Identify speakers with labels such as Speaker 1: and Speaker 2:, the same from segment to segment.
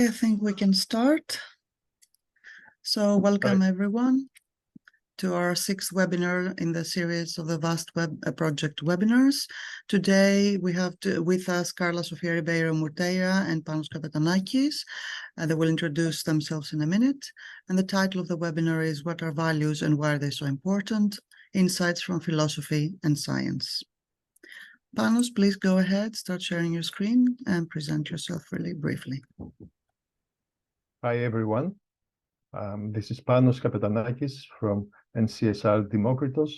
Speaker 1: I think we can start. So welcome everyone to our sixth webinar in the series of the VAST Web Project webinars. Today we have with us Carla Sofia Ribeiro Murteira and Panos Kapetanakis. They will introduce themselves in a minute. And the title of the webinar is What are Values and Why are they so important? Insights from Philosophy and Science. Panos, please go ahead, start sharing your screen and present yourself really briefly.
Speaker 2: Hi, everyone. This is Panos Kapetanakis from NCSR Demokritos.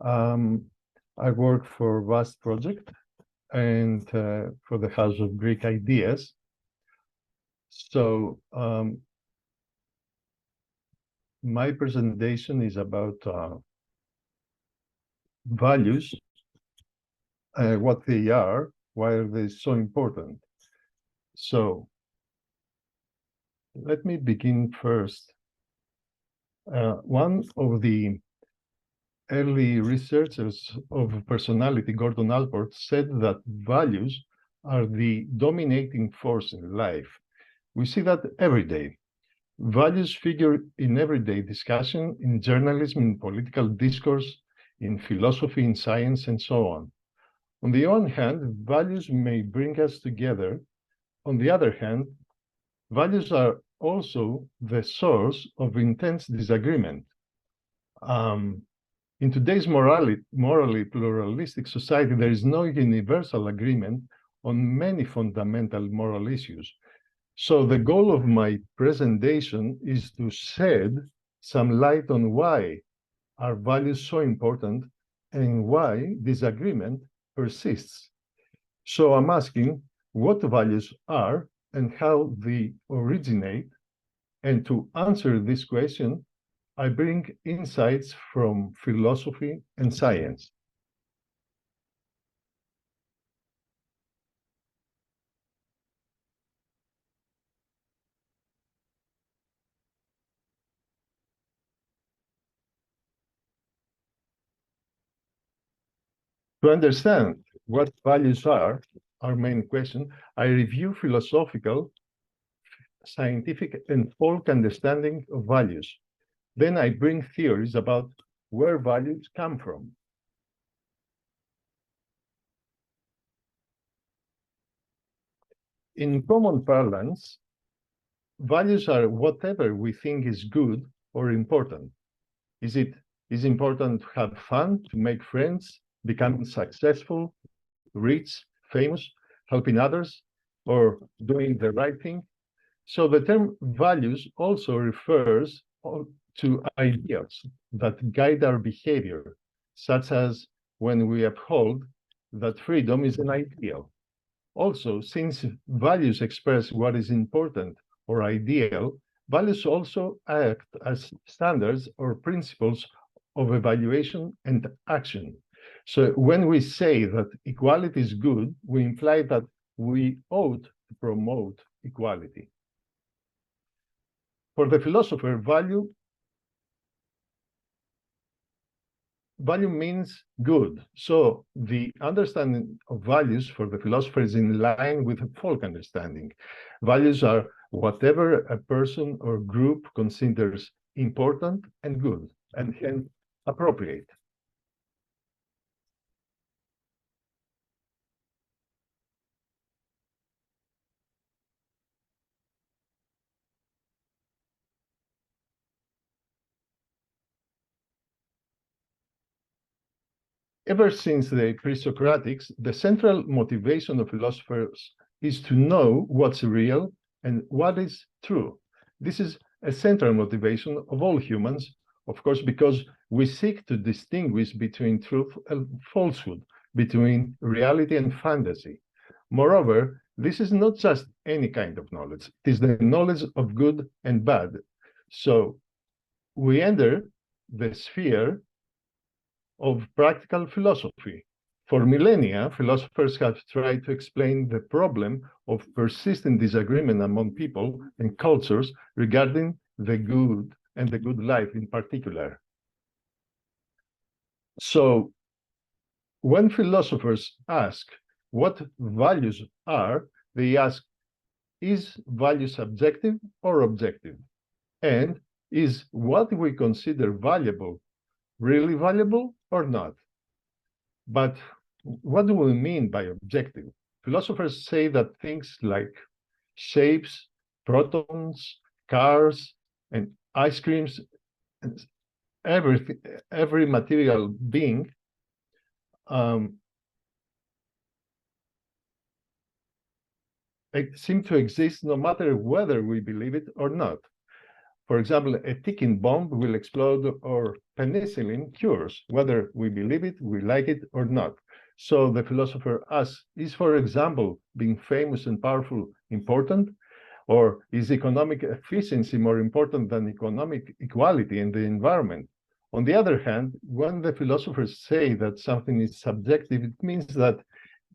Speaker 2: I work for VAST Project and for the House of Greek Ideas. So my presentation is about values, what they are, why are they so important. So let me begin first. One of the early researchers of personality, Gordon Allport, said that values are the dominating force in life. We see that every day. Values figure in everyday discussion, in journalism, in political discourse, in philosophy, in science, and so on. On the one hand, values may bring us together. On the other hand, values are also the source of intense disagreement. In today's morally pluralistic society, there is no universal agreement on many fundamental moral issues. So the goal of my presentation is to shed some light on why are values so important and why disagreement persists. So I'm asking what values are and how they originate. And to answer this question, I bring insights from philosophy and science. To understand what values are, our main question, I review philosophical, scientific, and folk understanding of values. Then I bring theories about where values come from. In common parlance, values are whatever we think is good or important. Is it important to have fun, to make friends, become successful, rich, famous, helping others, or doing the right thing? So the term values also refers to ideals that guide our behavior, such as when we uphold that freedom is an ideal. Also, since values express what is important or ideal, values also act as standards or principles of evaluation and action. So when we say that equality is good, we imply that we ought to promote equality. For the philosopher, value means good. So the understanding of values for the philosopher is in line with folk understanding. Values are whatever a person or group considers important and good, and hence appropriate. Ever since the pre-Socratics, the central motivation of philosophers is to know what's real and what is true. This is a central motivation of all humans, of course, because we seek to distinguish between truth and falsehood, between reality and fantasy. Moreover, this is not just any kind of knowledge. It is the knowledge of good and bad. So we enter the sphere of practical philosophy. For millennia, philosophers have tried to explain the problem of persistent disagreement among people and cultures regarding the good and the good life in particular. So when philosophers ask what values are, they ask, is value subjective or objective? And is what we consider valuable really valuable or not? But what do we mean by objective? Philosophers say that things like shapes, protons, cars, and ice creams, and every material being seem to exist no matter whether we believe it or not. For example, a ticking bomb will explode, or penicillin cures, whether we believe it, we like it or not. So the philosopher asks, is, for example, being famous and powerful important? Or is economic efficiency more important than economic equality in the environment? On the other hand, when the philosophers say that something is subjective, it means that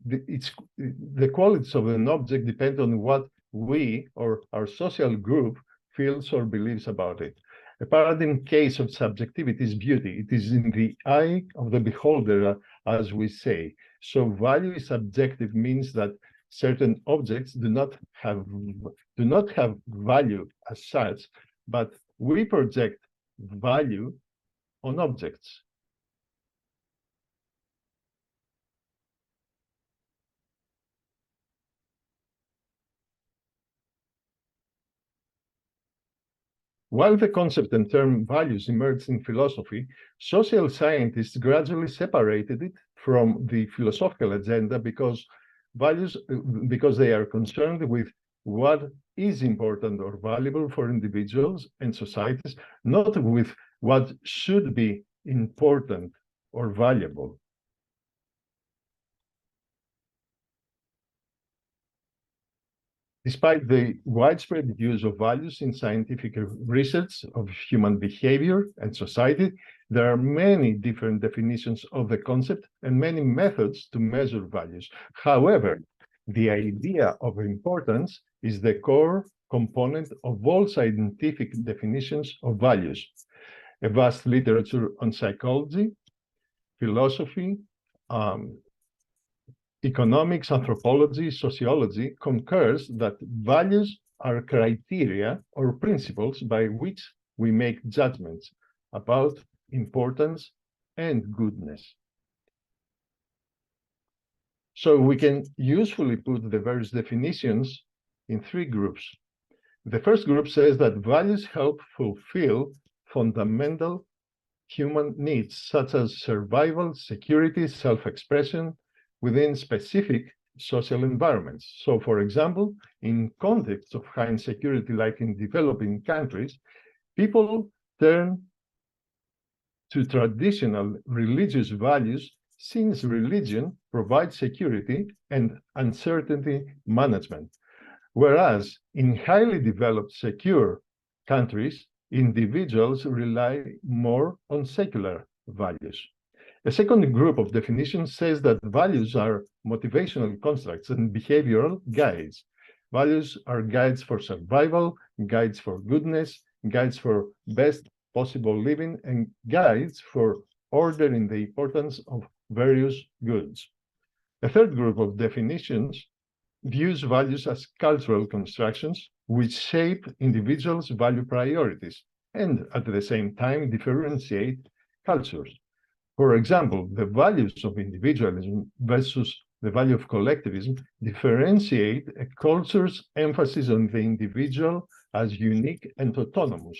Speaker 2: the qualities of an object depend on what we or our social group feels or believes about it. A paradigm case of subjectivity is beauty. It is in the eye of the beholder, as we say. So value is subjective means that certain objects do not have value as such, but we project value on objects. While the concept and term values emerged in philosophy, social scientists gradually separated it from the philosophical agenda because they are concerned with what is important or valuable for individuals and societies, not with what should be important or valuable. Despite the widespread use of values in scientific research of human behavior and society, there are many different definitions of the concept and many methods to measure values. However, the idea of importance is the core component of all scientific definitions of values. A vast literature on psychology, philosophy, economics, anthropology, sociology concurs that values are criteria or principles by which we make judgments about importance and goodness. So we can usefully put the various definitions in three groups. The first group says that values help fulfill fundamental human needs, such as survival, security, self-expression, within specific social environments. So, for example, in contexts of high insecurity, like in developing countries, people turn to traditional religious values since religion provides security and uncertainty management. Whereas in highly developed, secure countries, individuals rely more on secular values. A second group of definitions says that values are motivational constructs and behavioral guides. Values are guides for survival, guides for goodness, guides for best possible living, and guides for ordering the importance of various goods. A third group of definitions views values as cultural constructions which shape individuals' value priorities and at the same time differentiate cultures. For example, the values of individualism versus the value of collectivism differentiate a culture's emphasis on the individual as unique and autonomous,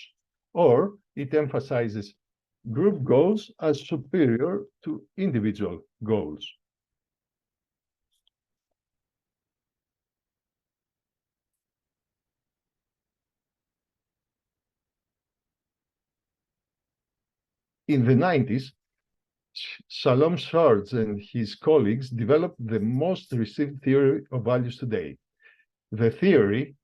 Speaker 2: or it emphasizes group goals as superior to individual goals. In the 90s, Shalom Schwartz and his colleagues developed the most received theory of values today. The theory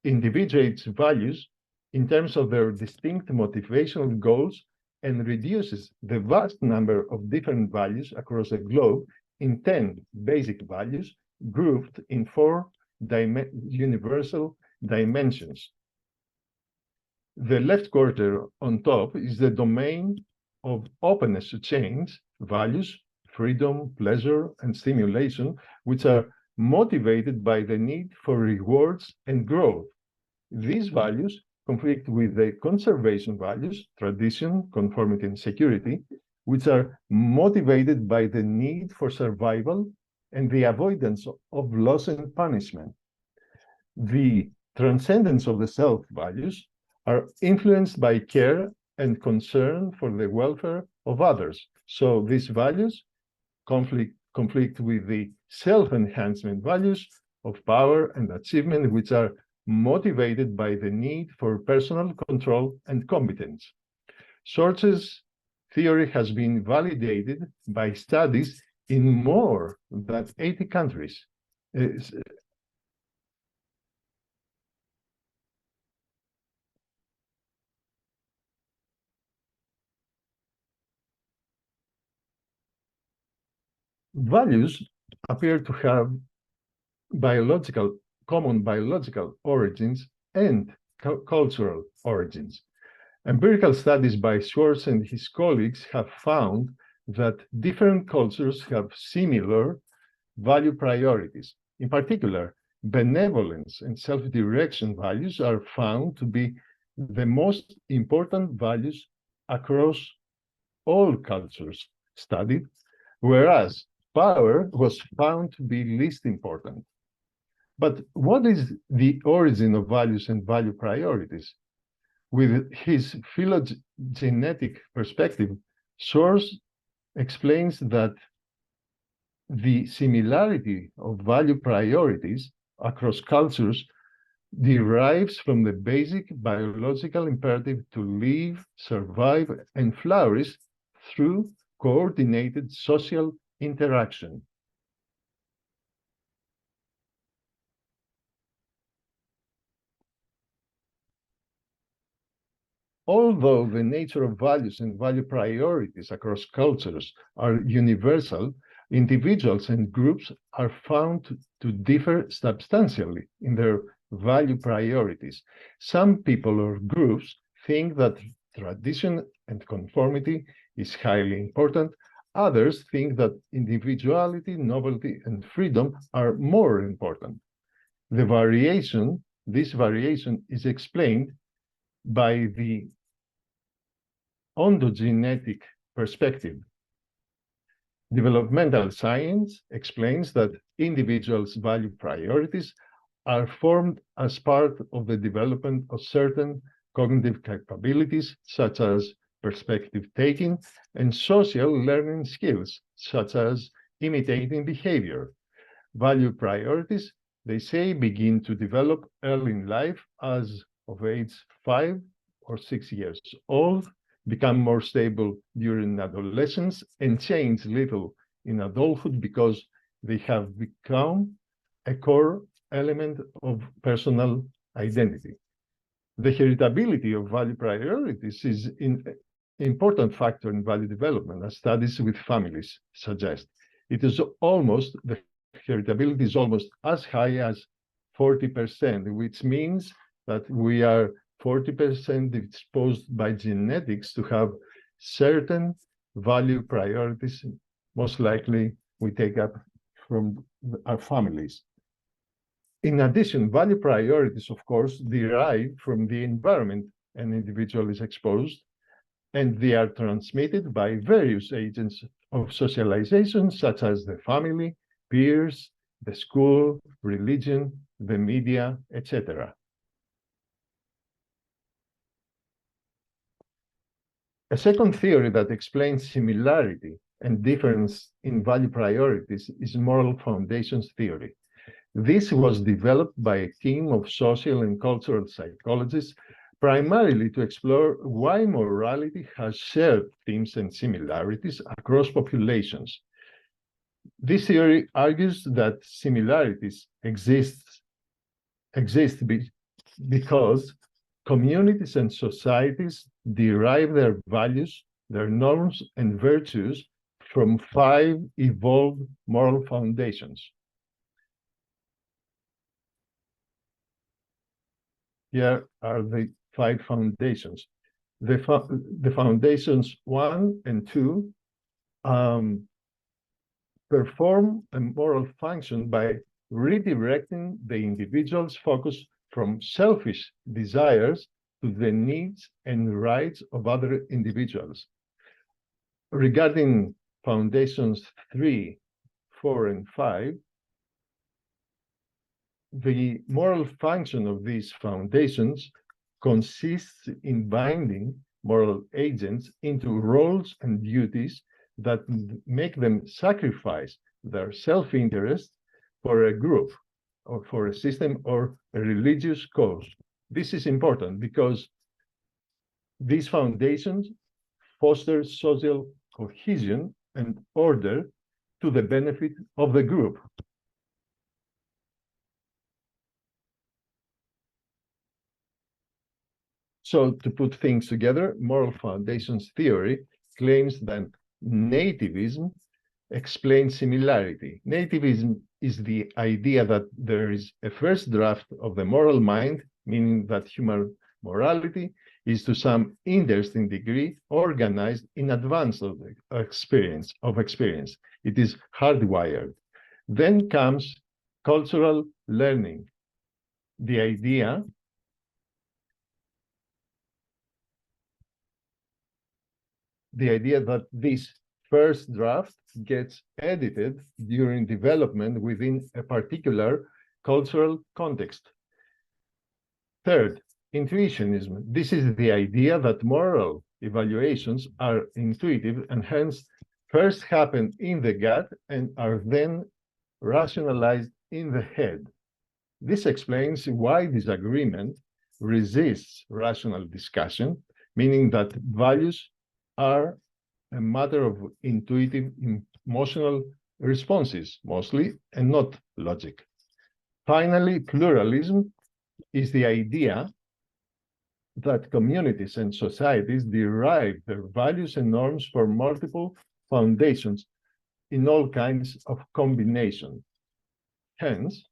Speaker 2: individuates values in terms of their distinct motivational goals and reduces the vast number of different values across the globe in 10 basic values grouped in 4 universal dimensions. The left quarter on top is the domain of openness to change, values, freedom, pleasure, and stimulation, which are motivated by the need for rewards and growth. These values conflict with the conservation values, tradition, conformity, and security, which are motivated by the need for survival and the avoidance of loss and punishment. The transcendence of the self values are influenced by care and concern for the welfare of others. So these values conflict with the self-enhancement values of power and achievement, which are motivated by the need for personal control and competence. Schwartz's theory has been validated by studies in more than 80 countries. Values appear to have common biological origins and cultural origins. Empirical studies by Schwartz and his colleagues have found that different cultures have similar value priorities. In particular, benevolence and self-direction values are found to be the most important values across all cultures studied, whereas power was found to be least important. But what is the origin of values and value priorities? With his phylogenetic perspective, Schwartz explains that the similarity of value priorities across cultures derives from the basic biological imperative to live, survive, and flourish through coordinated social interaction. Although the nature of values and value priorities across cultures are universal, individuals and groups are found to differ substantially in their value priorities. Some people or groups think that tradition and conformity is highly important. Others think that individuality, novelty, and freedom are more important. This variation is explained by the ontogenetic perspective. Developmental science explains that individuals' value priorities are formed as part of the development of certain cognitive capabilities, such as perspective taking, and social learning skills, such as imitating behavior. Value priorities, they say, begin to develop early in life as of age 5 or 6 years old, become more stable during adolescence, and change little in adulthood because they have become a core element of personal identity. The heritability of value priorities is an important factor in value development, as studies with families suggest. The heritability is almost as high as 40%, which means that we are 40% exposed by genetics to have certain value priorities, most likely we take up from our families. In addition, value priorities, of course, derive from the environment an individual is exposed, and they are transmitted by various agents of socialization, such as the family, peers, the school, religion, the media, etc. A second theory that explains similarity and difference in value priorities is moral foundations theory. This was developed by a team of social and cultural psychologists, primarily to explore why morality has shared themes and similarities across populations. This theory argues that similarities exist because communities and societies derive their values, their norms, and virtues from 5 evolved moral foundations. Here are the 5 foundations. The foundations 1 and 2 perform a moral function by redirecting the individual's focus from selfish desires to the needs and rights of other individuals. Regarding foundations 3, 4, and 5, the moral function of these foundations consists in binding moral agents into roles and duties that make them sacrifice their self-interest for a group or for a system or a religious cause. This is important because these foundations foster social cohesion and order to the benefit of the group. So to put things together, moral foundations theory claims that nativism explains similarity. Nativism is the idea that there is a first draft of the moral mind, meaning that human morality is to some interesting degree organized in advance of the experience. It is hardwired. Then comes cultural learning. The idea that this first draft gets edited during development within a particular cultural context. Third, intuitionism. This is the idea that moral evaluations are intuitive and hence first happen in the gut and are then rationalized in the head. This explains why disagreement resists rational discussion, meaning that values are a matter of intuitive emotional responses mostly and not logic. Finally, pluralism is the idea that communities and societies derive their values and norms from multiple foundations in all kinds of combination. Hence,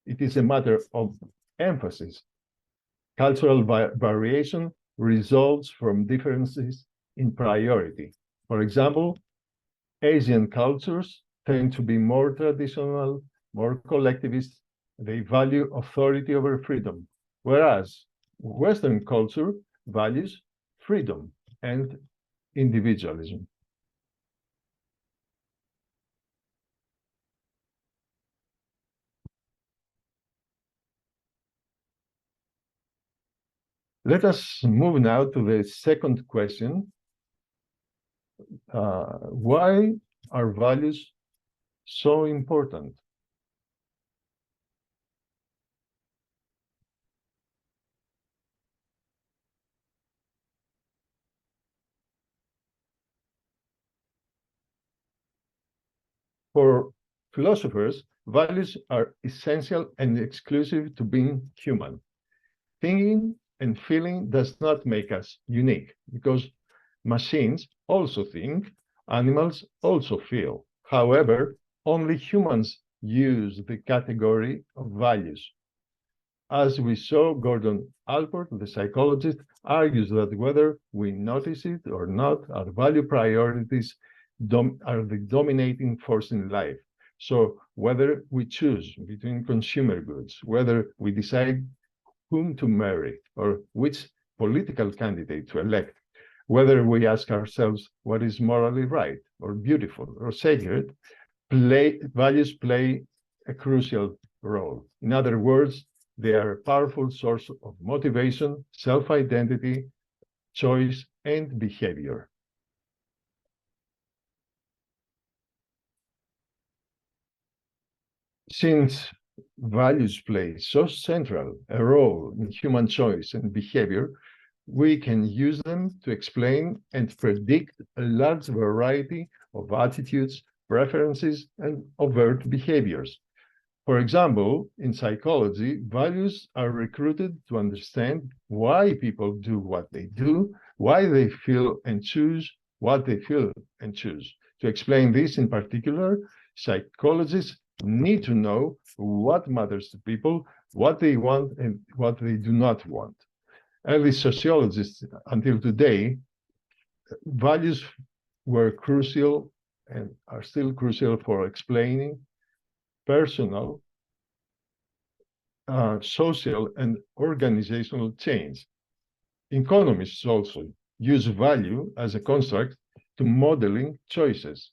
Speaker 2: it is a matter of emphasis. Cultural variation results from differences in priority. For example, Asian cultures tend to be more traditional, more collectivist. They value authority over freedom, whereas Western culture values freedom and individualism. Let us move now to the second question. Why are values so important? For philosophers, values are essential and exclusive to being human. Thinking and feeling does not make us unique because machines also think, animals also feel. However, only humans use the category of values. As we saw, Gordon Allport, the psychologist, argues that whether we notice it or not, our value priorities are the dominating force in life. So whether we choose between consumer goods, whether we decide whom to marry or which political candidate to elect, whether we ask ourselves what is morally right or beautiful or sacred, values play a crucial role. In other words, they are a powerful source of motivation, self-identity, choice, and behavior. Since values play so central a role in human choice and behavior, we can use them to explain and predict a large variety of attitudes, preferences, and overt behaviors. For example, in psychology, values are recruited to understand why people do what they do, why they feel and choose what they feel and choose. To explain this in particular, psychologists need to know what matters to people, what they want and what they do not want. Early sociologists until today, values were crucial and are still crucial for explaining personal, social, and organizational change. Economists also use value as a construct to modeling choices.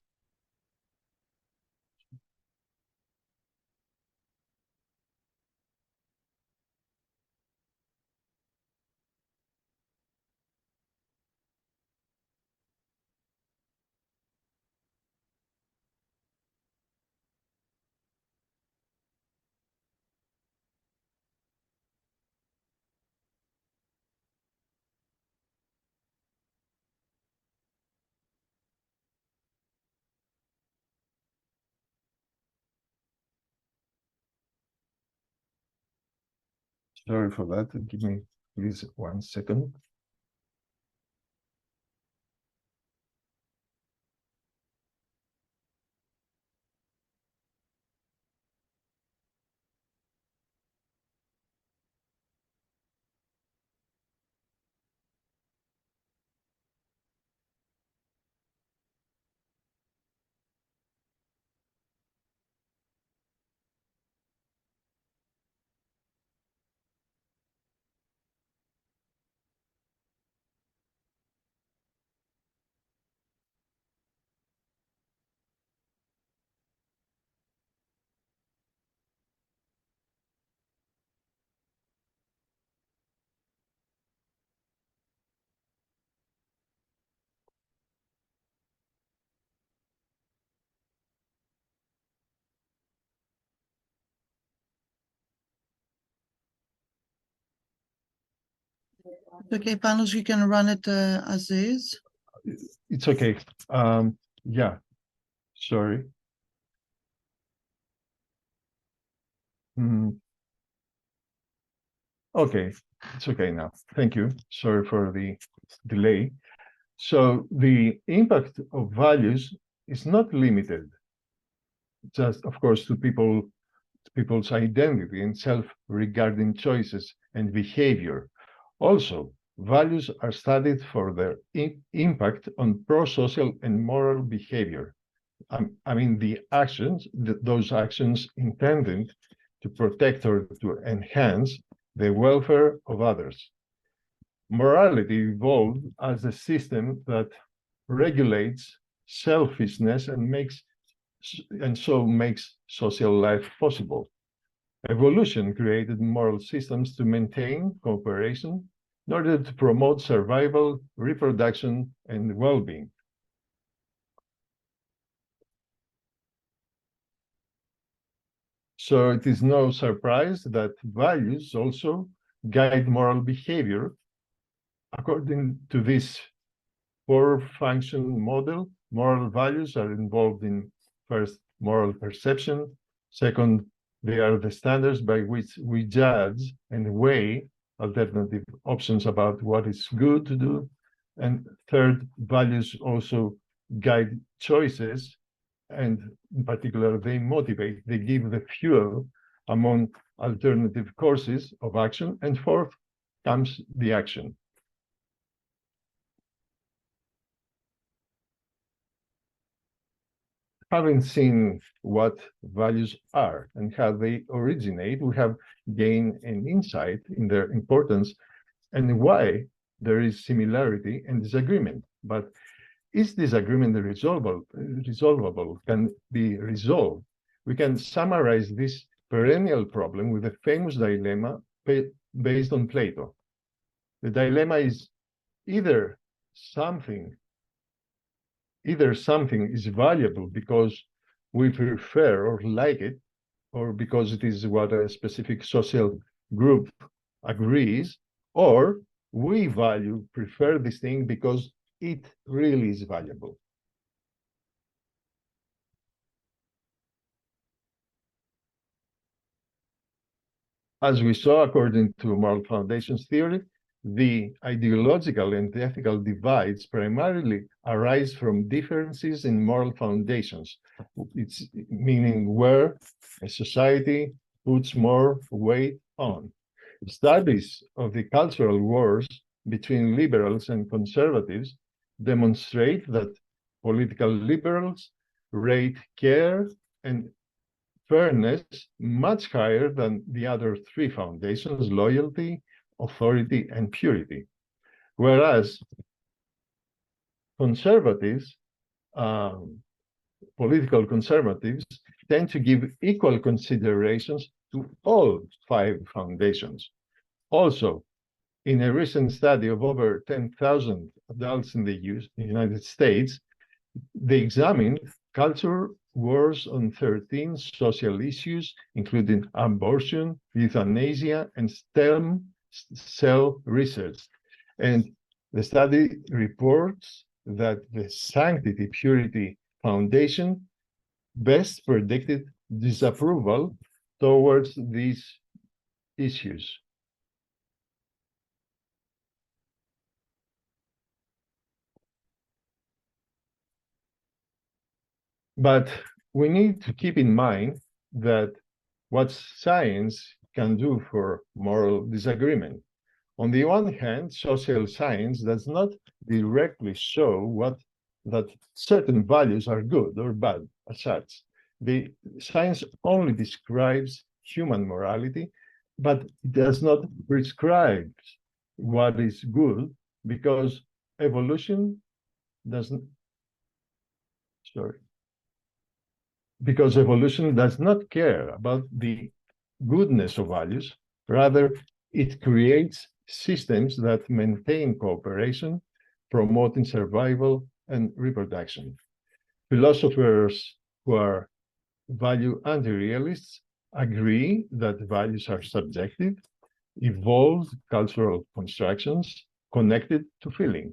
Speaker 2: Sorry for that. Give me please 1 second.
Speaker 1: Okay, Panos, you can run it as is.
Speaker 2: It's okay. Yeah, sorry. Okay, it's okay now. Thank you. Sorry for the delay. So the impact of values is not limited just, of course, to people's identity and self-regarding choices and behavior. Also, values are studied for their impact on pro-social and moral behavior. I mean, the actions, those actions intended to protect or to enhance the welfare of others. Morality evolved as a system that regulates selfishness and so makes social life possible. Evolution created moral systems to maintain cooperation in order to promote survival, reproduction, and well-being. So it is no surprise that values also guide moral behavior. According to this four-function model, moral values are involved in, first, moral perception. Second, they are the standards by which we judge and weigh alternative options about what is good to do. And third, values also guide choices, and in particular, they motivate, they give the fuel among alternative courses of action. And fourth comes the action. Having seen what values are and how they originate, we have gained an insight in their importance and why there is similarity and disagreement. But is disagreement resolvable, can be resolved? We can summarize this perennial problem with a famous dilemma based on Plato. The dilemma is either something is valuable because we prefer or like it, or because it is what a specific social group agrees, or we prefer this thing because it really is valuable. As we saw, according to moral foundations theory, the ideological and ethical divides primarily arise from differences in moral foundations. It's meaning where a society puts more weight on. Studies of the cultural wars between liberals and conservatives demonstrate that political liberals rate care and fairness much higher than the other three foundations: loyalty, authority, and purity. Whereas conservatives, political conservatives, tend to give equal considerations to all five foundations. Also, in a recent study of over 10,000 adults in the United States, they examined culture wars on 13 social issues, including abortion, euthanasia, and stem cell research. And the study reports that the Sanctity Purity Foundation best predicted disapproval towards these issues. But we need to keep in mind that what science can do for moral disagreement. On the one hand, social science does not directly show that certain values are good or bad as such. The science only describes human morality, but it does not prescribe what is good, because evolution doesn't, because evolution does not care about the goodness of values. Rather, it creates systems that maintain cooperation, promoting survival and reproduction. Philosophers who are value anti-realists agree that values are subjective, evolved cultural constructions connected to feeling.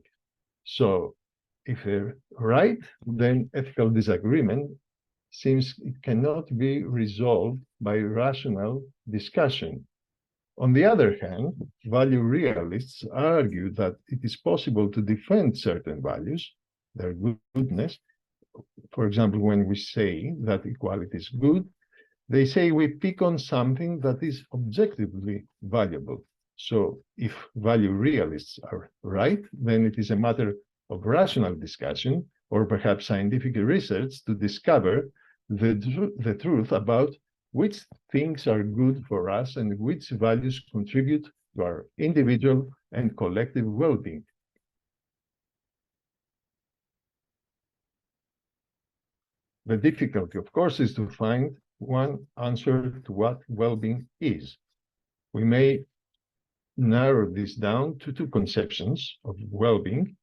Speaker 2: So if they're right, then ethical disagreement seems it cannot be resolved by rational discussion. On the other hand, value realists argue that it is possible to defend certain values, their goodness. For example, when we say that equality is good, they say we pick on something that is objectively valuable. So if value realists are right, then it is a matter of rational discussion or perhaps scientific research to discover the truth about which things are good for us and which values contribute to our individual and collective well-being. The difficulty, of course, is to find one answer to what well-being is. We may narrow this down to two conceptions of well-being.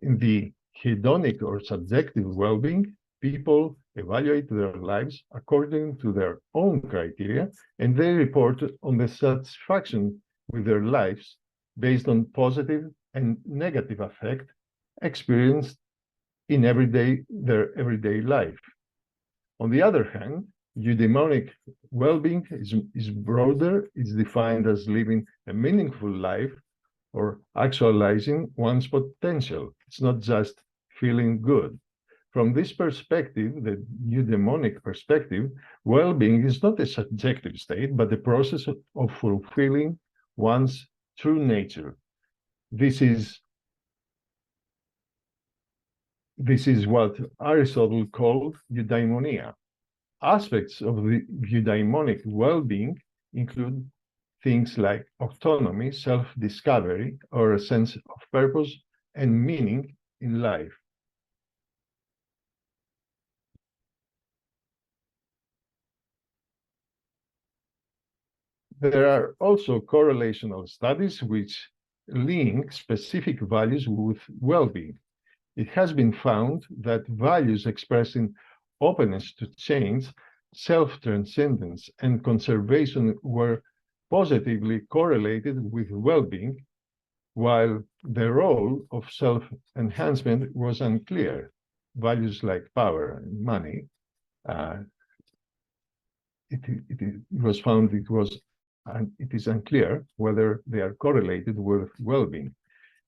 Speaker 2: In the hedonic or subjective well-being, people evaluate their lives according to their own criteria, and they report on the satisfaction with their lives based on positive and negative affect experienced in their everyday life. On the other hand, eudaimonic well-being is broader. It's defined as living a meaningful life or actualizing one's potential. It's not just feeling good. From this perspective, the eudaimonic perspective, well-being is not a subjective state, but the process of fulfilling one's true nature. This is what Aristotle called eudaimonia. Aspects of the eudaimonic well-being include things like autonomy, self-discovery, or a sense of purpose and meaning in life. There are also correlational studies which link specific values with well-being. It has been found that values expressing openness to change, self-transcendence, and conservation were positively correlated with well-being, while the role of self-enhancement was unclear. Values like power and money, it was found it is unclear whether they are correlated with well-being.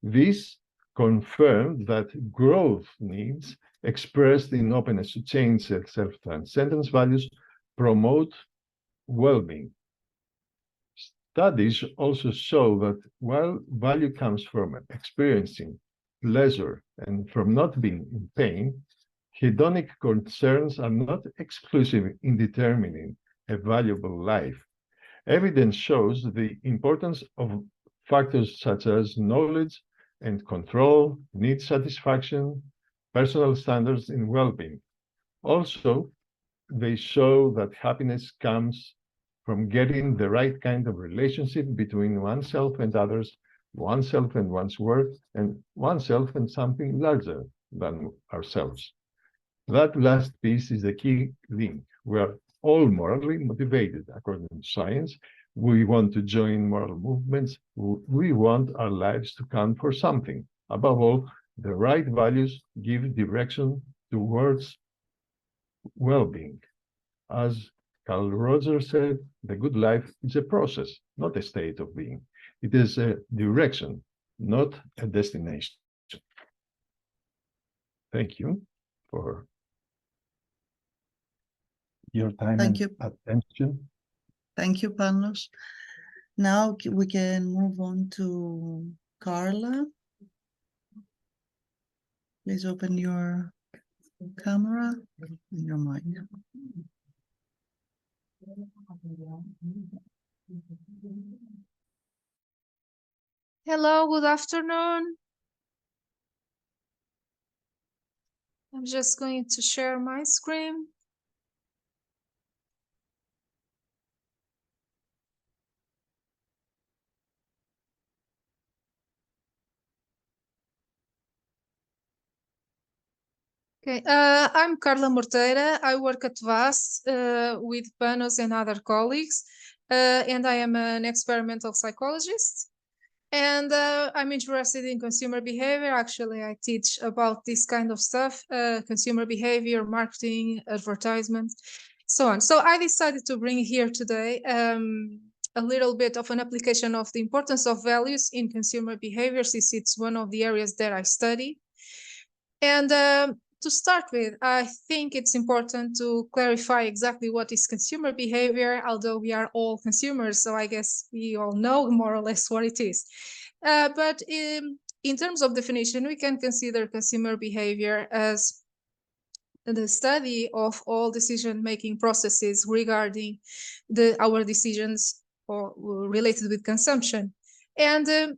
Speaker 2: This confirmed that growth needs expressed in openness to change and self-transcendence values promote well-being. Studies also show that while value comes from experiencing pleasure and from not being in pain, Hedonic concerns are not exclusive in determining a valuable life. Evidence shows the importance of factors such as knowledge and control, need satisfaction, personal standards in well-being. Also, they show that happiness comes from getting the right kind of relationship between oneself and others, oneself and one's work, and oneself and something larger than ourselves. That last piece is the key link. We are all morally motivated, according to science. We want to join moral movements. We want our lives to count for something. Above all, the right values give direction towards well-being. As Carl Rogers said, the good life is a process, not a state of being. It is a direction, not a destination. Thank you for your time and attention.
Speaker 1: Thank you, Panos. Now we can move on to Carla. Please open your camera and your mic.
Speaker 3: Hello, good afternoon. I'm just going to share my screen. Okay, I'm Carla Morteira. I work at VAST with Panos and other colleagues, and I am an experimental psychologist. And I'm interested in consumer behavior. Actually, I teach about this kind of stuff, consumer behavior, marketing, advertisement, so on. So I decided to bring here today a little bit of an application of the importance of values in consumer behavior, since it's one of the areas that I study. And to start with, I think it's important to clarify exactly what is consumer behavior, although we are all consumers, so I guess we all know more or less what it is. But in terms of definition, we can consider consumer behavior as the study of all decision-making processes regarding our decisions or related with consumption. And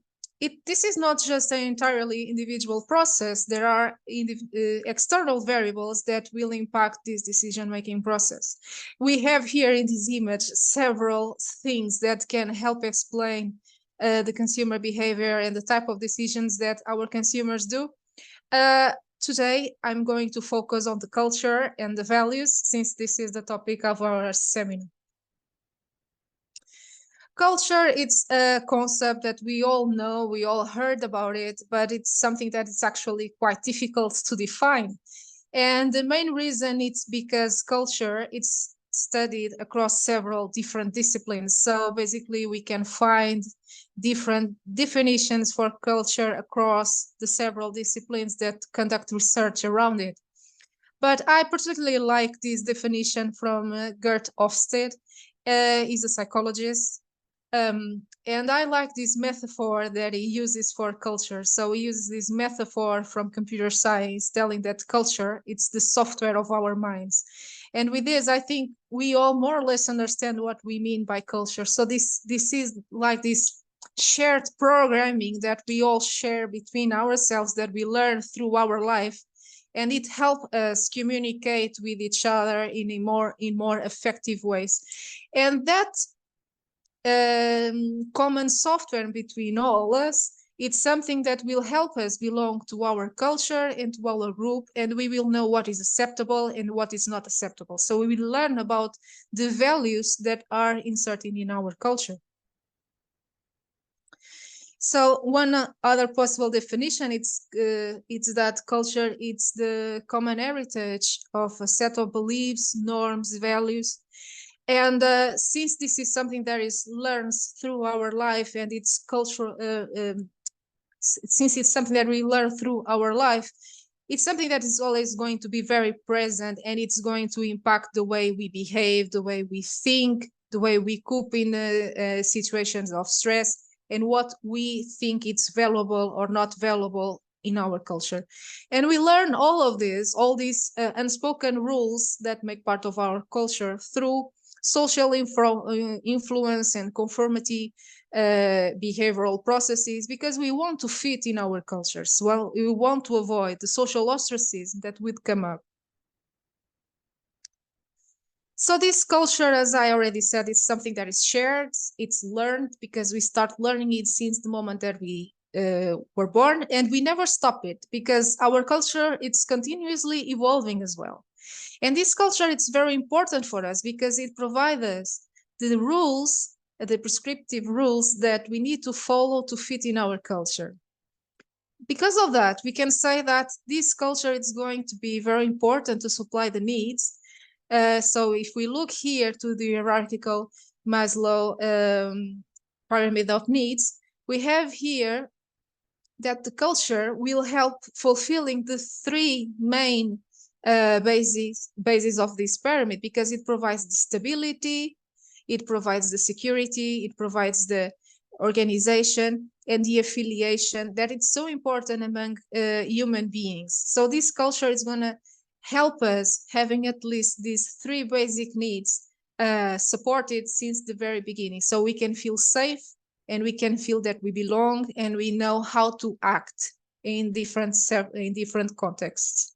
Speaker 3: this is not just an entirely individual process. There are external variables that will impact this decision-making process. We have here in this image several things that can help explain the consumer behavior and the type of decisions that our consumers do. Today, I'm going to focus on the culture and the values, since this is the topic of our seminar. Culture, it's a concept that we all know, we all heard about it, but it's something that is actually quite difficult to define. And the main reason it's because culture, it's studied across several different disciplines. So basically we can find different definitions for culture across the several disciplines that conduct research around it. But I particularly like this definition from Gert Hofstede. He's a psychologist. And I like this metaphor that he uses for culture. So he uses this metaphor from computer science, telling that culture, it's the software of our minds. And with this, I think we all more or less understand what we mean by culture. So this is like this shared programming that we all share between ourselves, that we learn through our life. And it helps us communicate with each other in more effective ways. And that common software between all us, it's something that will help us belong to our culture and to our group, and we will know what is acceptable and what is not acceptable. So we will learn about the values that are inserted in our culture. So one other possible definition, it's that culture, it's the common heritage of a set of beliefs, norms, values. And since this is something that is learned through our life, and it's cultural, since it's something that we learn through our life, it's something that is always going to be very present, and it's going to impact the way we behave, the way we think, the way we cope in situations of stress, and what we think it's valuable or not valuable in our culture. And we learn all these unspoken rules that make part of our culture through social influence and conformity behavioral processes, because we want to fit in our cultures. Well, we want to avoid the social ostracism that would come up. So this culture, as I already said, is something that is shared, it's learned, because we start learning it since the moment that we were born, and we never stop it, because our culture, it's continuously evolving as well. And this culture, it's very important for us because it provides us the rules, the prescriptive rules that we need to follow to fit in our culture. Because of that, we can say that this culture is going to be very important to supply the needs. So if we look here to the hierarchical Maslow pyramid of needs, we have here that the culture will help fulfilling the three main bases of this pyramid, because it provides the stability, it provides the security, it provides the organization and the affiliation that it's so important among human beings. So this culture is going to help us having at least these three basic needs supported since the very beginning, so we can feel safe and we can feel that we belong and we know how to act in different contexts.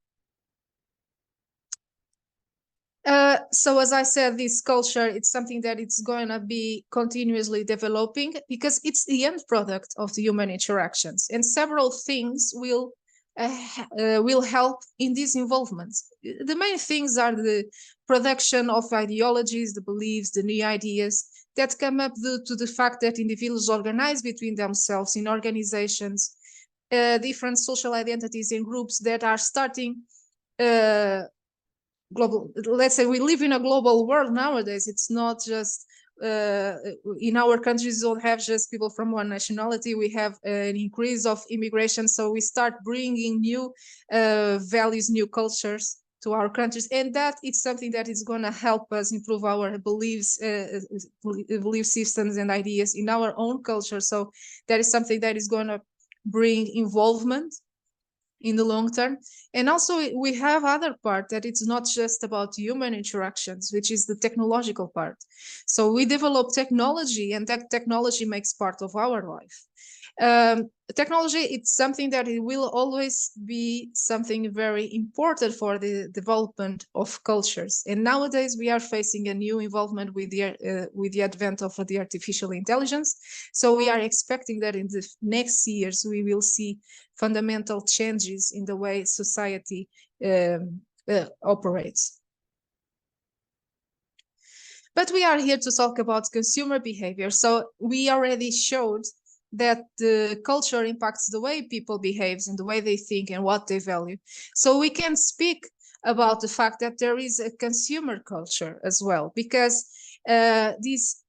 Speaker 3: So as I said, this culture, it's something that it's going to be continuously developing, because it's the end product of the human interactions, and several things will help in these involvements. The main things are the production of ideologies, the beliefs, the new ideas that come up due to the fact that individuals organize between themselves in organizations, different social identities and groups that are starting global. Let's say we live in a global world nowadays. It's not just in our countries, don't have just people from one nationality. We have an increase of immigration, so we start bringing new values, new cultures to our countries, and that is something that is going to help us improve our beliefs, belief systems and ideas in our own culture. So that is something that is going to bring involvement in the long term. And also we have other part that it's not just about human interactions, which is the technological part. So we develop technology, and that technology makes part of our life. Technology, it's something that it will always be something very important for the development of cultures. And nowadays we are facing a new involvement with the advent of the artificial intelligence. So we are expecting that in the next years we will see fundamental changes in the way society operates. But we are here to talk about consumer behavior. So we already showed that the culture impacts the way people behave and the way they think and what they value. So we can speak about the fact that there is a consumer culture as well, because this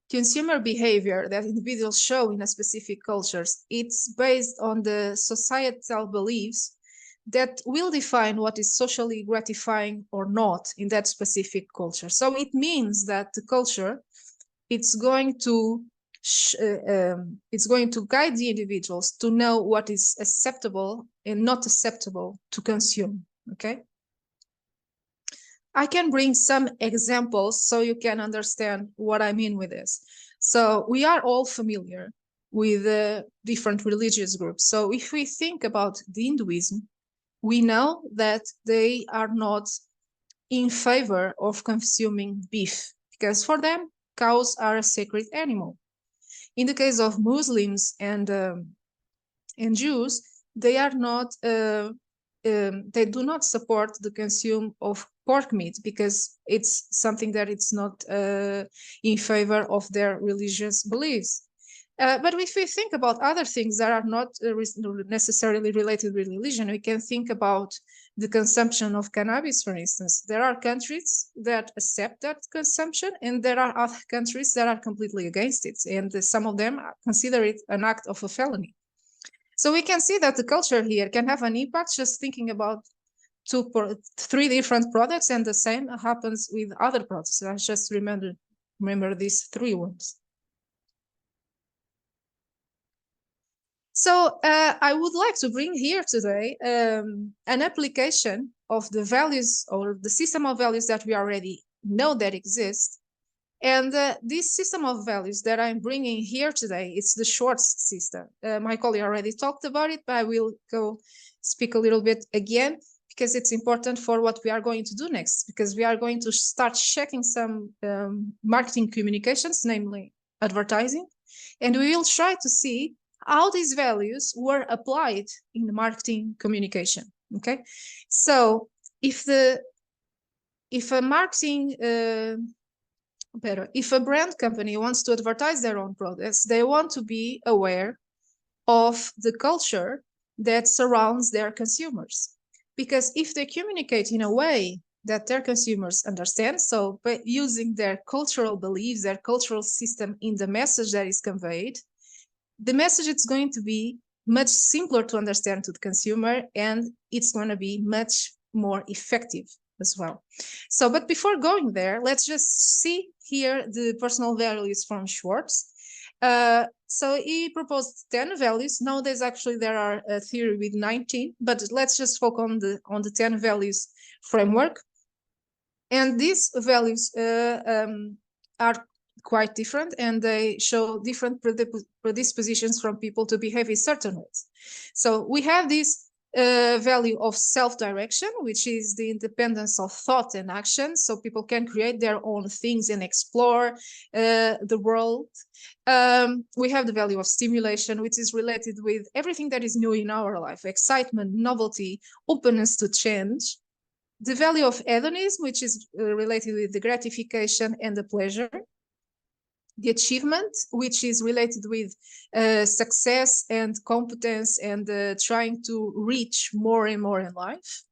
Speaker 3: consumer behavior that individuals show in a specific cultures, it's based on the societal beliefs that will define what is socially gratifying or not in that specific culture. So it means that the culture, it's going to guide the individuals to know what is acceptable and not acceptable to consume. Okay, I can bring some examples so you can understand what I mean with this. So we are all familiar with different religious groups. So if we think about the Hinduism, we know that they are not in favor of consuming beef, because for them, cows are a sacred animal. In the case of Muslims and Jews, they are not. They do not support the consume of pork meat, because it's something that it's not in favor of their religious beliefs. But if we think about other things that are not necessarily related with religion, we can think about the consumption of cannabis, for instance. There are countries that accept that consumption, and there are other countries that are completely against it, and some of them consider it an act of a felony. So we can see that the culture here can have an impact just thinking about three different products, and the same happens with other products. I just remember these three ones. So I would like to bring here today an application of the values or the system of values that we already know that exist. And this system of values that I'm bringing here today, it's the Schwartz system. My colleague already talked about it, but I will go speak a little bit again because it's important for what we are going to do next, because we are going to start checking some marketing communications, namely advertising, and we will try to see how these values were applied in the marketing communication. Okay, so if a marketing if a brand company wants to advertise their own products, they want to be aware of the culture that surrounds their consumers. Because if they communicate in a way that their consumers understand, so by using their cultural beliefs, their cultural system in the message that is conveyed, the message is going to be much simpler to understand to the consumer, and it's going to be much more effective as well. So, but before going there, let's just see here the personal values from Schwartz. So he proposed 10 values. Nowadays, actually, there are a theory with 19, but let's just focus on the 10 values framework. And these values are quite different, and they show different predispositions from people to behave in certain ways. So we have this value of self-direction, which is the independence of thought and action, so people can create their own things and explore the world. We have the value of stimulation, which is related with everything that is new in our life: excitement, novelty, openness to change. The value of hedonism, which is related with the gratification and the pleasure. The achievement, which is related with success and competence and trying to reach more and more in life.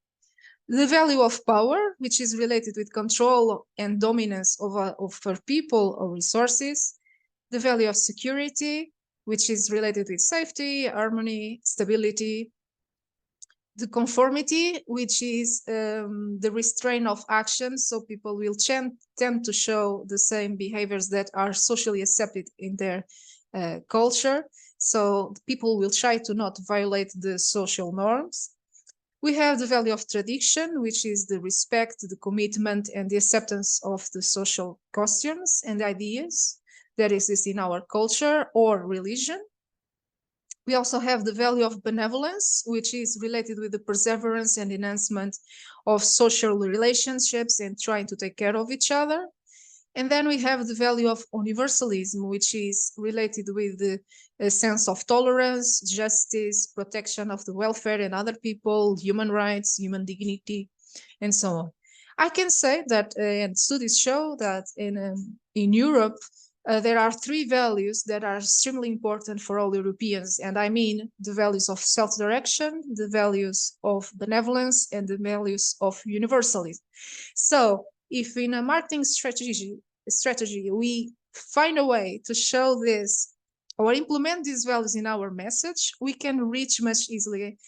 Speaker 3: The value of power, which is related with control and dominance over people or resources. The value of security, which is related with safety, harmony, stability. The conformity, which is the restraint of action, so people will tend to show the same behaviors that are socially accepted in their culture, so people will try to not violate the social norms. We have the value of tradition, which is the respect, the commitment, and the acceptance of the social customs and ideas that exist in our culture or religion. We also have the value of benevolence, which is related with the perseverance and enhancement of social relationships and trying to take care of each other. And then we have the value of universalism, which is related with the sense of tolerance, justice, protection of the welfare and other people, human rights, human dignity, and so on. I can say that, and studies show that in Europe, there are 3 values that are extremely important for all Europeans, and I mean the values of self-direction, the values of benevolence, and the values of universalism. So if in a marketing strategy we find a way to show this or implement these values in our message, we can reach much easily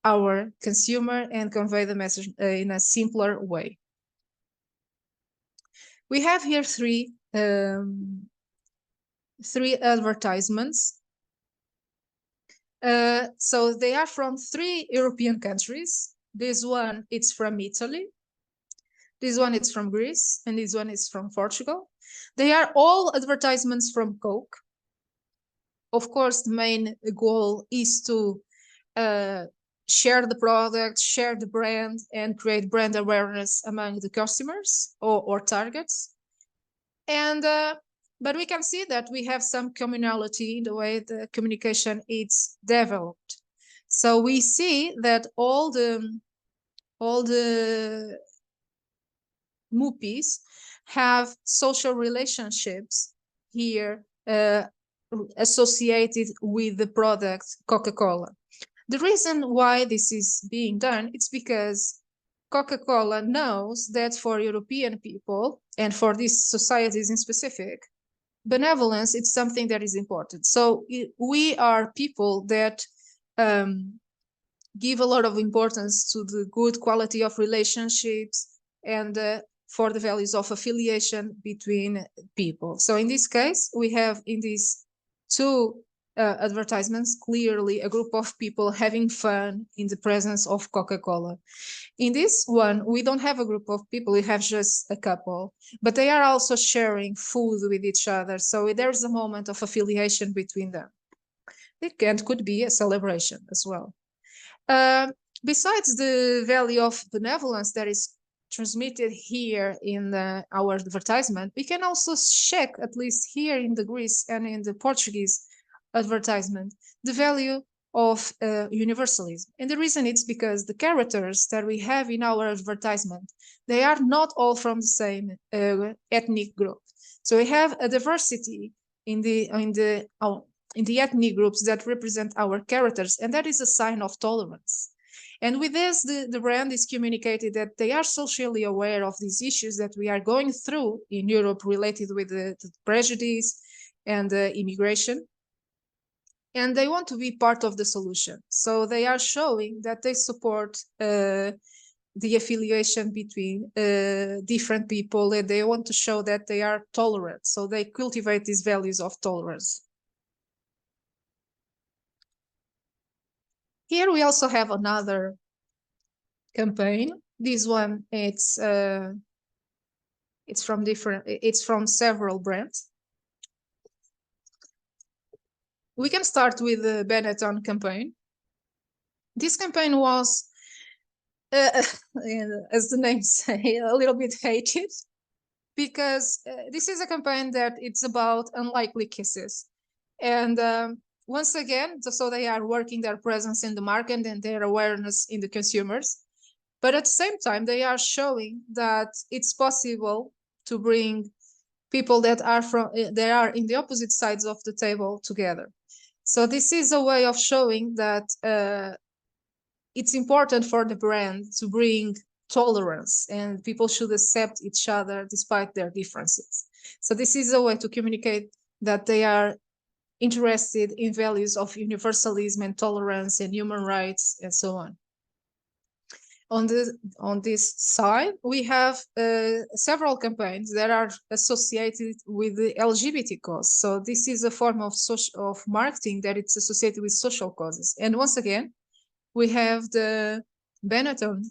Speaker 3: our consumer and convey the message in a simpler way. We have here 3 advertisements. So they are from 3 European countries. This one, it's from Italy. This one is from Greece, and this one is from Portugal. They are all advertisements from Coke. Of course, the main goal is to share the product, share the brand, and create brand awareness among the customers or targets. And but we can see that we have some commonality in the way the communication is developed. So we see that all the MUPIs have social relationships here associated with the product Coca-Cola. The reason why this is being done, it's because Coca-Cola knows that for European people and for these societies in specific, benevolence is something that is important. So we are people that give a lot of importance to the good quality of relationships and for the values of affiliation between people. So in this case, we have in these 2 advertisements clearly a group of people having fun in the presence of Coca-Cola. In this one, we don't have a group of people, we have just a couple, but they are also sharing food with each other. So there's a moment of affiliation between them. It could be a celebration as well. Besides the value of benevolence that is transmitted here in our advertisement, we can also check, at least here in the Greece and in the Portuguese advertisement, the value of universalism. And the reason it's because the characters that we have in our advertisement, they are not all from the same ethnic group. So we have a diversity in the ethnic groups that represent our characters, and that is a sign of tolerance. And with this, the brand is communicated that they are socially aware of these issues that we are going through in Europe related with the prejudice and immigration. And they want to be part of the solution. So they are showing that they support the affiliation between different people, and they want to show that they are tolerant. So they cultivate these values of tolerance. Here we also have another campaign. This one, it's from several brands. We can start with the Benetton campaign. This campaign was, as the name say, a little bit hated, because this is a campaign that it's about unlikely kisses. And once again, so they are working their presence in the market and their awareness in the consumers. But at the same time, they are showing that it's possible to bring people that are in the opposite sides of the table together. So this is a way of showing that it's important for the brand to bring tolerance, and people should accept each other despite their differences. So this is a way to communicate that they are interested in values of universalism and tolerance and human rights and so on. On this side, we have several campaigns that are associated with the LGBT cause. So this is a form of marketing that it's associated with social causes. And once again, we have the Benetton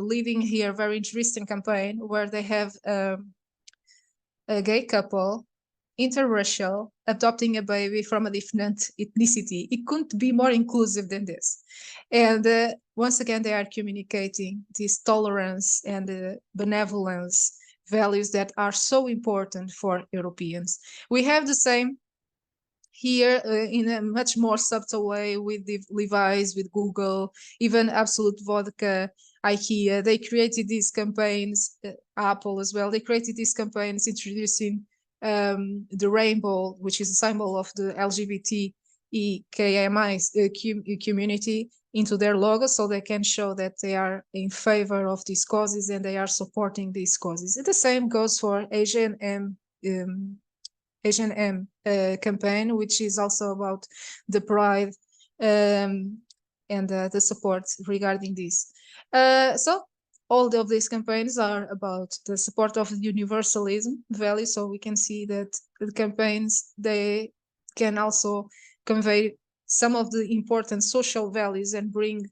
Speaker 3: leading here a very interesting campaign where they have a gay couple, interracial, adopting a baby from a different ethnicity. It couldn't be more inclusive than this. And once again, they are communicating this tolerance and benevolence values that are so important for Europeans. We have the same here in a much more subtle way with the Levi's, with Google, even Absolute Vodka, IKEA. They created these campaigns, Apple as well. They created these campaigns introducing the rainbow, which is a symbol of the LGBTQIA community, into their logo, so they can show that they are in favor of these causes and they are supporting these causes. The same goes for H&M campaign, which is also about the pride and the support regarding this. So all of these campaigns are about the support of universalism value. So we can see that the campaigns, they can also convey some of the important social values and bring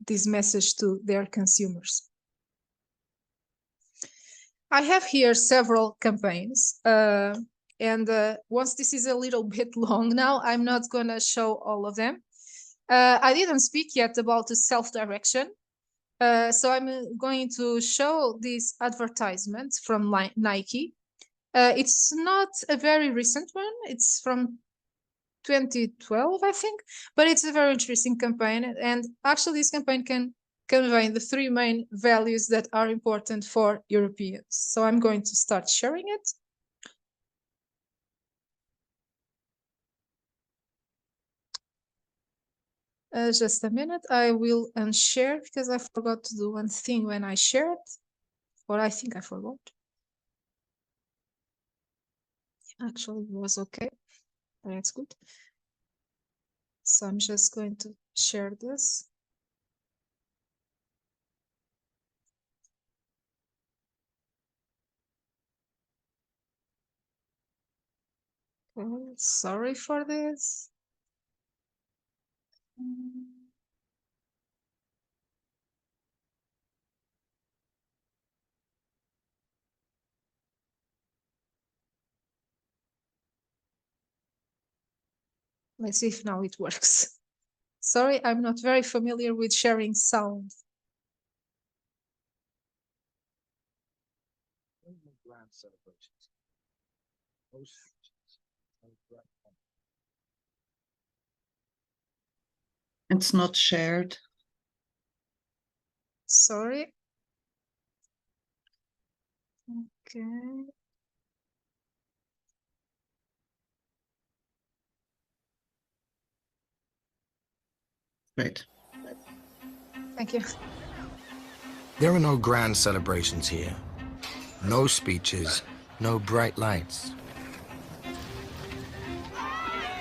Speaker 3: this message to their consumers. I have here several campaigns. And once this is a little bit long now, I'm not going to show all of them. I didn't speak yet about the self-direction. So I'm going to show this advertisement from Nike. It's not a very recent one. It's from 2012, I think, but it's a very interesting campaign. And actually this campaign can convey the three main values that are important for Europeans. So I'm going to start sharing it. Just a minute, I will unshare because I forgot to do one thing when I shared, or I think I forgot. Actually, it was okay. That's good. So I'm just going to share this. Sorry for this. Let's see if now it works. Sorry, I'm not very familiar with sharing sound.
Speaker 1: It's not shared.
Speaker 3: Sorry. Okay.
Speaker 1: Great.
Speaker 3: Thank you.
Speaker 4: There are no grand celebrations here. No speeches, no bright lights.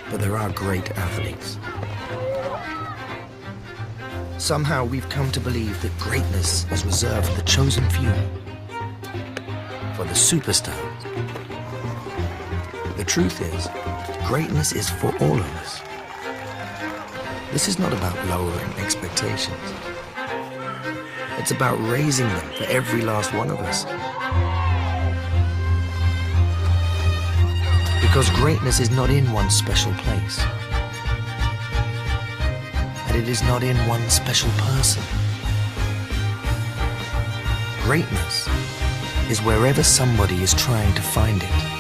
Speaker 4: But there are great athletes. Somehow we've come to believe that greatness is reserved for the chosen few, for the superstars. The truth is, greatness is for all of us. This is not about lowering expectations. It's about raising them for every last one of us. Because greatness is not in one special place. And it is not in one special person. Greatness is wherever somebody is trying to find it.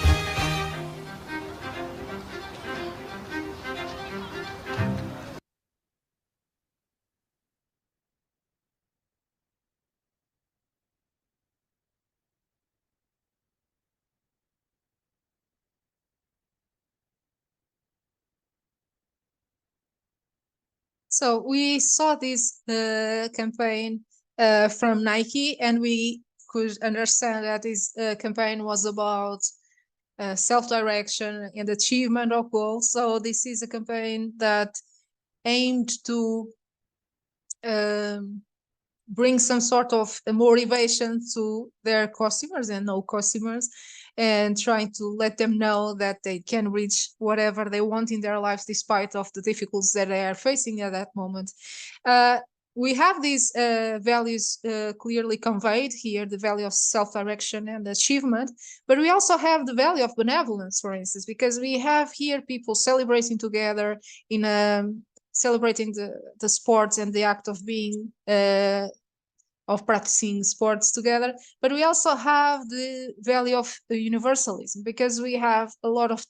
Speaker 3: So we saw this campaign from Nike, and we could understand that this campaign was about self-direction and achievement of goals. So this is a campaign that aimed to bring some sort of motivation to their customers and no customers, and trying to let them know that they can reach whatever they want in their lives despite of the difficulties that they are facing at that moment. We have these values clearly conveyed here, the value of self-direction and achievement, but we also have the value of benevolence, for instance, because we have here people celebrating together in celebrating the sports and the act of being of practicing sports together. But we also have the value of universalism, because we have a lot of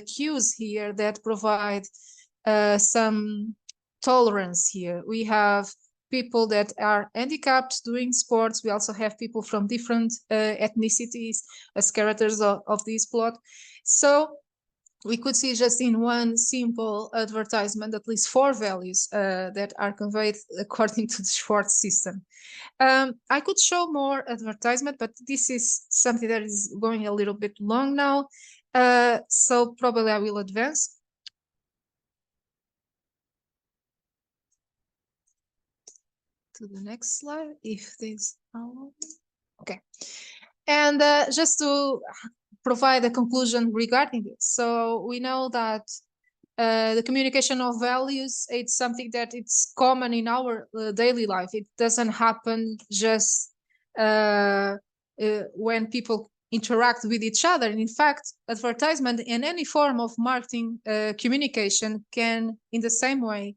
Speaker 3: cues here that provide some tolerance here. We have people that are handicapped doing sports. We also have people from different ethnicities as characters of this plot. So we could see just in one simple advertisement at least 4 values that are conveyed according to the Schwartz system. I could show more advertisement, but this is something that is going a little bit long now. So probably I will advance. To the next slide, if this, okay. And just to provide a conclusion regarding it. So we know that the communication of values, it's something that it's common in our daily life. It doesn't happen just when people interact with each other. And in fact, advertisement and any form of marketing communication can, in the same way,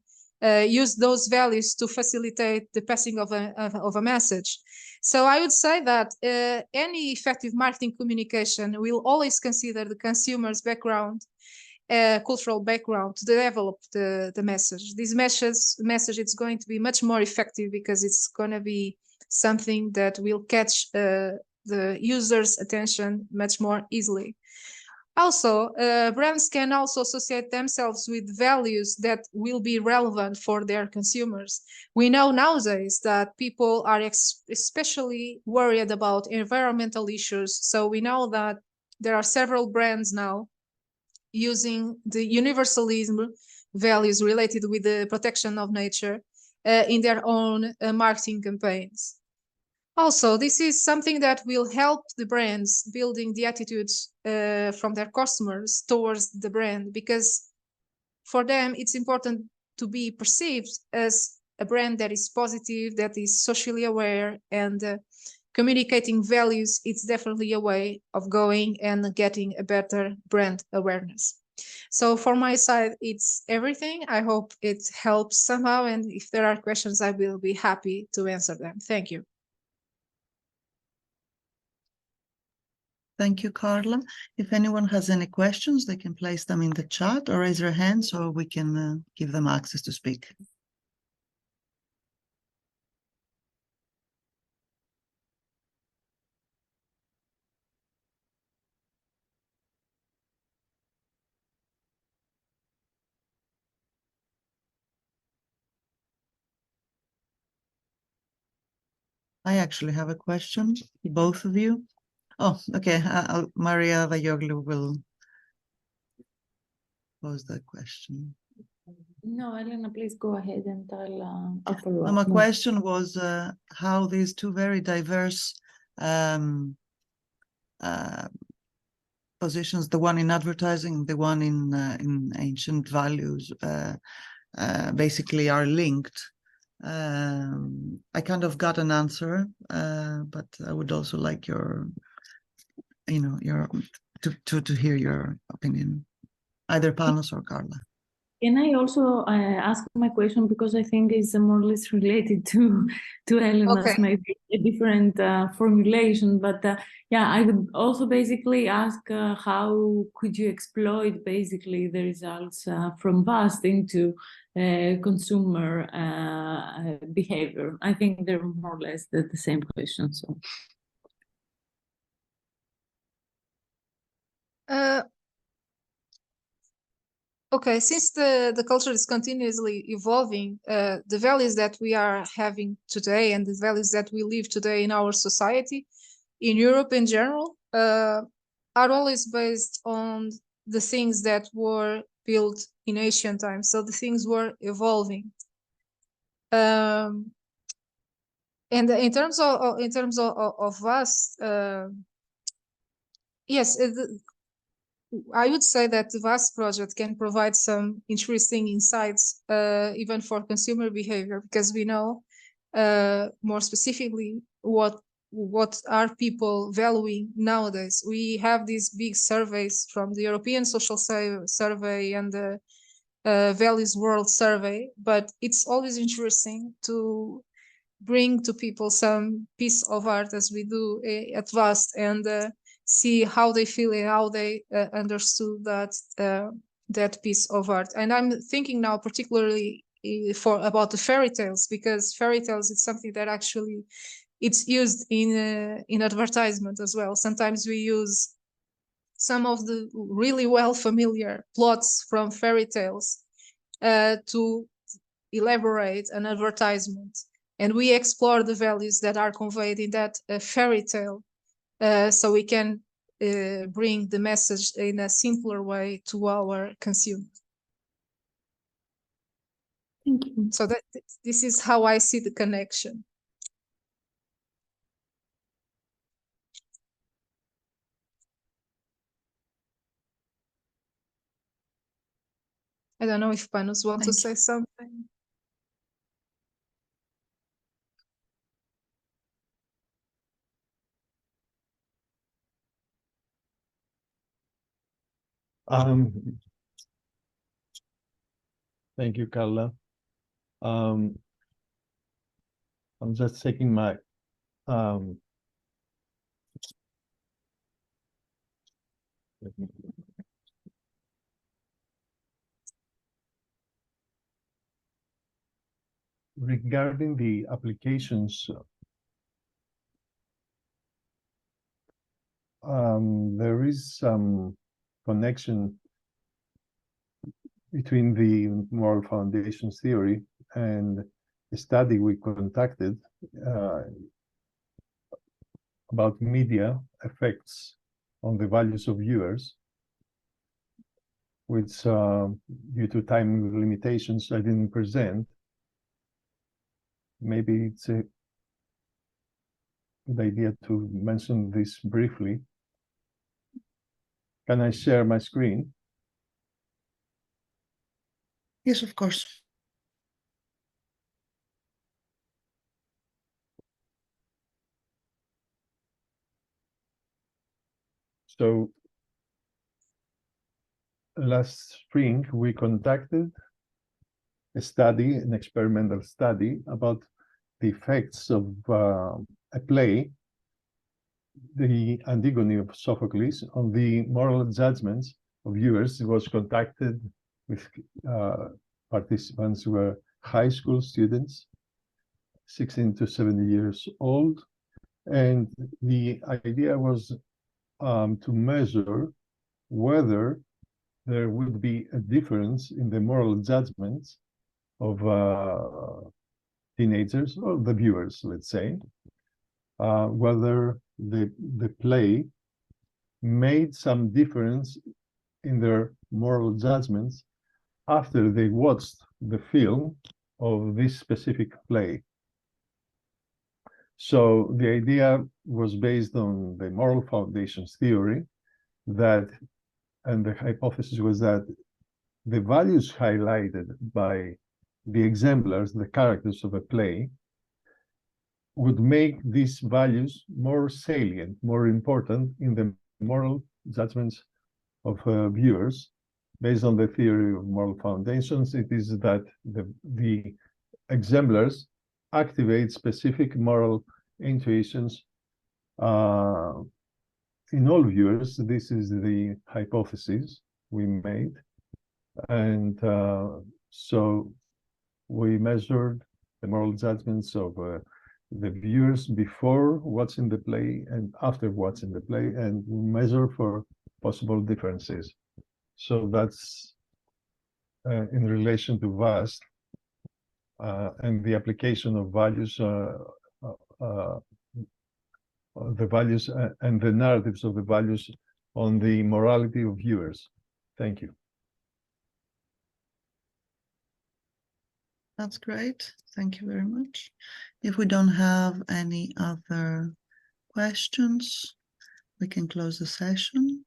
Speaker 3: use those values to facilitate the passing of a message. So I would say that any effective marketing communication will always consider the consumer's background, cultural background, to develop the message. This message is going to be much more effective because it's going to be something that will catch the user's attention much more easily. Also, brands can also associate themselves with values that will be relevant for their consumers. We know nowadays that people are especially worried about environmental issues. So we know that there are several brands now using the universalism values related with the protection of nature in their own marketing campaigns. Also, this is something that will help the brands building the attitudes from their customers towards the brand, because for them it's important to be perceived as a brand that is positive, that is socially aware, and communicating values. It's definitely a way of going and getting a better brand awareness. So for my side, it's everything. I hope it helps somehow, and if there are questions, I will be happy to answer them. Thank you.
Speaker 1: Thank you, Carla. If anyone has any questions, they can place them in the chat or raise their hand so we can give them access to speak. I actually have a question, both of you. Oh, okay. Maria Vajoglu will pose the question.
Speaker 5: No, Elena, please go ahead and I'll follow
Speaker 1: My
Speaker 5: up.
Speaker 1: question was how these two very diverse positions, the one in advertising, the one in ancient values, basically are linked. I kind of got an answer, but I would also like your to hear your opinion, either Panos or Carla.
Speaker 5: Can I also ask my question, because I think it's more or less related to Elena's,
Speaker 3: Okay.
Speaker 5: maybe a different formulation, but yeah, I would also basically ask how could you exploit basically the results from VAST into consumer behavior? I think they're more or less the same question. So.
Speaker 3: Okay, since the culture is continuously evolving, the values that we are having today and the values that we live today in our society, in Europe in general, are always based on the things that were built in ancient times. So the things were evolving. And in terms of us, yes, I would say that the VAST project can provide some interesting insights, even for consumer behavior, because we know more specifically what are people valuing nowadays. We have these big surveys from the European Social Survey and the Values World Survey, but it's always interesting to bring to people some piece of art, as we do at VAST, and see how they feel and how they understood that piece of art. And I'm thinking now particularly about the fairy tales, because fairy tales is something that actually it's used in advertisement as well. Sometimes we use some of the really well familiar plots from fairy tales to elaborate an advertisement, and we explore the values that are conveyed in that fairy tale. So we can bring the message in a simpler way to our consumers.
Speaker 5: Thank you.
Speaker 3: So this is how I see the connection. I don't know if Panos wants to say something.
Speaker 2: Thank you, Carla. I'm just checking my regarding the applications. There is some connection between the moral foundations theory and a study we conducted about media effects on the values of viewers, which due to time limitations I didn't present. Maybe it's good idea to mention this briefly. Can I share my screen?
Speaker 1: Yes, of course.
Speaker 2: So last spring, we conducted a study, an experimental study about the effects of a play, the Antigone of Sophocles, on the moral judgments of viewers. It was conducted with participants who were high school students, 16 to 70 years old. And the idea was to measure whether there would be a difference in the moral judgments of teenagers or the viewers, let's say, whether the play made some difference in their moral judgments after they watched the film of this specific play. So the idea was based on the moral foundations theory, that, and the hypothesis was that the values highlighted by the exemplars, the characters of a play, would make these values more salient, more important in the moral judgments of viewers. Based on the theory of moral foundations, it is that the exemplars activate specific moral intuitions in all viewers. This is the hypothesis we made. And so we measured the moral judgments of the viewers before watching the play and after watching the play, and we measure for possible differences. So that's in relation to VAST and the application of values, the values and the narratives of the values on the morality of viewers. Thank you.
Speaker 1: That's great. Thank you very much. If we don't have any other questions, we can close the session.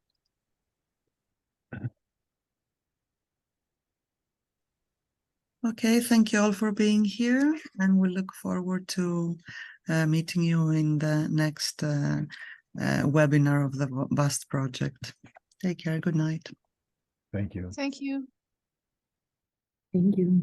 Speaker 1: Okay, thank you all for being here, and we look forward to meeting you in the next webinar of the VAST project. Take care. Good night.
Speaker 2: Thank you.
Speaker 3: Thank you.
Speaker 5: Thank you.